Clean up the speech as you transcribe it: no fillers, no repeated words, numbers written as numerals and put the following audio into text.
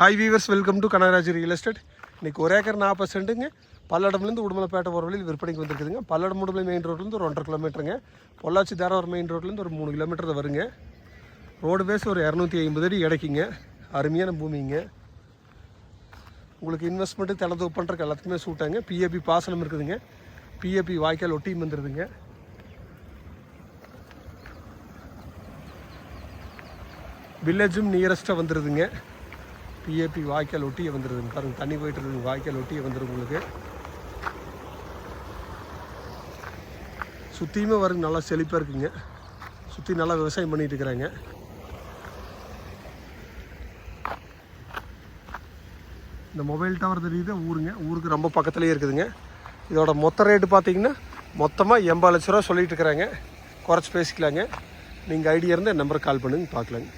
Hi viewers, welcome to Kanagaraj real estate. இன்றைக்கி 1 acre 40 சென்ட்டுங்க பல்லடம்லேருந்து Udumalaipettai போகிற வழியில் விற்பனைக்கு வந்துருக்குதுங்க. பல்லடம் உடுமலை மெயின் ரோட்லேருந்து ஒரு 1.5 கிலோமீட்டருங்க. பொள்ளாச்சி தாராவரம் மெயின் ரோட்லேருந்து ஒரு 3 கிலோமீட்டர் தான் வருங்க. ரோடு பேஸ் ஒரு 250 அடி கிடைக்குங்க. அருமையான பூமிங்க. உங்களுக்கு இன்வெஸ்ட்மெண்ட்டு தளத்து பண்ணுறதுக்கு எல்லாத்துக்குமே சூட்டாங்க. பிஏபி பாசனம் இருக்குதுங்க. பிஏபி வாய்க்கால் ஒட்டியும் வந்துடுதுங்க. வில்லேஜும் நியரஸ்ட்டாக வந்துடுதுங்க. பிஏபி வாய்க்கால் ஒட்டியே வந்துடுதுங்க. பாருங்கள், தண்ணி போயிட்டு இருக்குதுங்க. வாய்க்கால் ஒட்டியே வந்துடும். உங்களுக்கு சுற்றியுமே வருங்க. நல்லா செழிப்பாக இருக்குங்க. சுற்றி நல்லா விவசாயம் பண்ணிகிட்டு இருக்கிறாங்க. இந்த மொபைல் டவர் தெரியுது ஊருங்க. ஊருக்கு ரொம்ப பக்கத்துலேயே இருக்குதுங்க. இதோட மொத்த ரேட்டு பார்த்தீங்கன்னா மொத்தமாக 80 லட்ச ரூபா சொல்லிட்டு இருக்கிறாங்க. குறைச்சி பேசிக்கலாங்க. நீங்கள் ஐடியா இருந்தால் என் நம்பருக்கு கால் பண்ணுங்க, பார்க்கலாங்க.